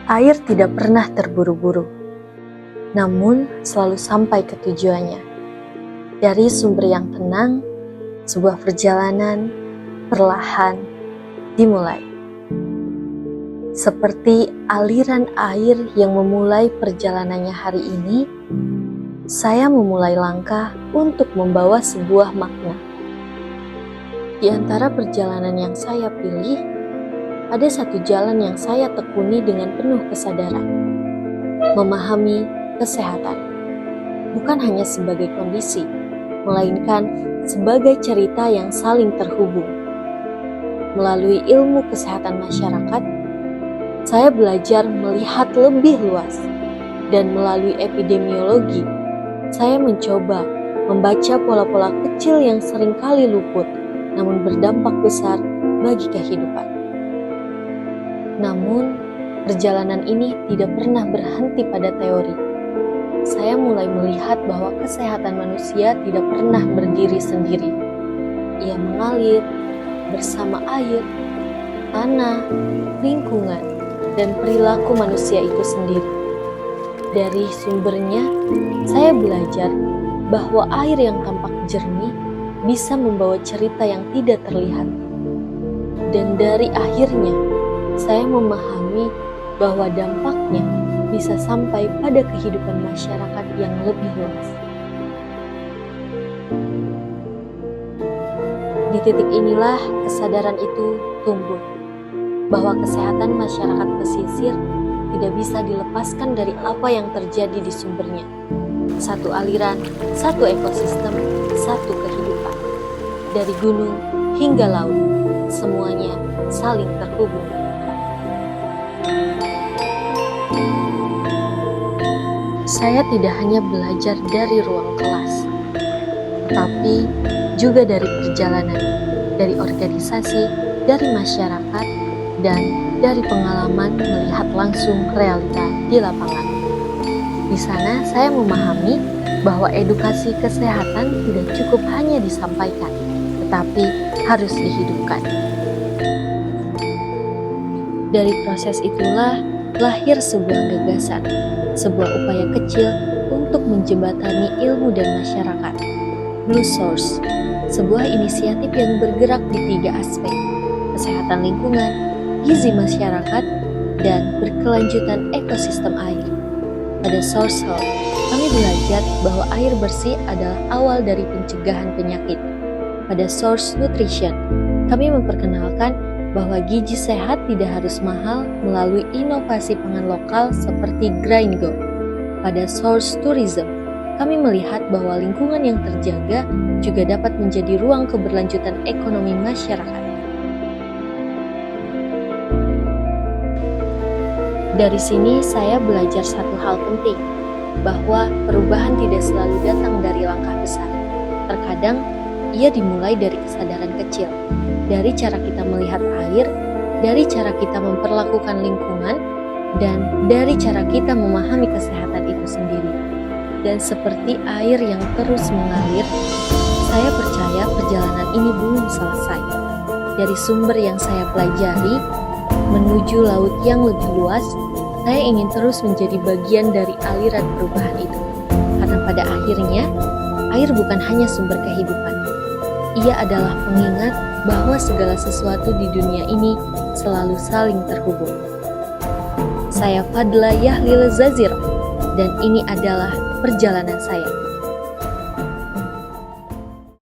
Air tidak pernah terburu-buru, namun selalu sampai ke tujuannya. Dari sumber yang tenang, sebuah perjalanan perlahan dimulai. Seperti aliran air yang memulai perjalanannya hari ini, saya memulai langkah untuk membawa sebuah makna. Di antara perjalanan yang saya pilih, ada satu jalan yang saya tekuni dengan penuh kesadaran. Memahami kesehatan bukan hanya sebagai kondisi, melainkan sebagai cerita yang saling terhubung. Melalui ilmu kesehatan masyarakat, saya belajar melihat lebih luas, dan melalui epidemiologi, saya mencoba membaca pola-pola kecil yang seringkali luput, namun berdampak besar bagi kehidupan. Namun, perjalanan ini tidak pernah berhenti pada teori. Saya mulai melihat bahwa kesehatan manusia tidak pernah berdiri sendiri. Ia mengalir bersama air, tanah, lingkungan, dan perilaku manusia itu sendiri. Dari sumbernya, saya belajar bahwa air yang tampak jernih bisa membawa cerita yang tidak terlihat. Dan dari akhirnya, saya memahami bahwa dampaknya bisa sampai pada kehidupan masyarakat yang lebih luas. Di titik inilah kesadaran itu tumbuh, bahwa kesehatan masyarakat pesisir tidak bisa dilepaskan dari apa yang terjadi di sumbernya. Satu aliran, satu ekosistem, satu kehidupan. Dari gunung hingga laut, semuanya saling terhubung. Saya tidak hanya belajar dari ruang kelas, tapi juga dari perjalanan, dari organisasi, dari masyarakat, dan dari pengalaman melihat langsung realita di lapangan. Di sana saya memahami bahwa edukasi kesehatan tidak cukup hanya disampaikan, tetapi harus dihidupkan. Dari proses itulah lahir sebuah gagasan, sebuah upaya kecil untuk menjembatani ilmu dan masyarakat. Blue Source, sebuah inisiatif yang bergerak di 3 aspek: kesehatan lingkungan, gizi masyarakat, dan berkelanjutan ekosistem air. Pada Source Health, kami belajar bahwa air bersih adalah awal dari pencegahan penyakit. Pada Source Nutrition, kami memperkenalkan bahwa gizi sehat tidak harus mahal melalui inovasi pangan lokal seperti GrainGo. Pada Source Tourism, kami melihat bahwa lingkungan yang terjaga juga dapat menjadi ruang keberlanjutan ekonomi masyarakat. Dari sini saya belajar satu hal penting, bahwa perubahan tidak selalu datang dari langkah besar. Terkadang ia dimulai dari kesadaran kecil, dari cara kita melihat air, dari cara kita memperlakukan lingkungan, dan dari cara kita memahami kesehatan itu sendiri. Dan seperti air yang terus mengalir, saya percaya perjalanan ini belum selesai. Dari sumber yang saya pelajari, menuju laut yang lebih luas, saya ingin terus menjadi bagian dari aliran perubahan itu. Karena pada akhirnya, air bukan hanya sumber kehidupan. Ia adalah pengingat bahwa segala sesuatu di dunia ini selalu saling terhubung. Saya Fadla Yahlil Zazir, dan ini adalah perjalanan saya.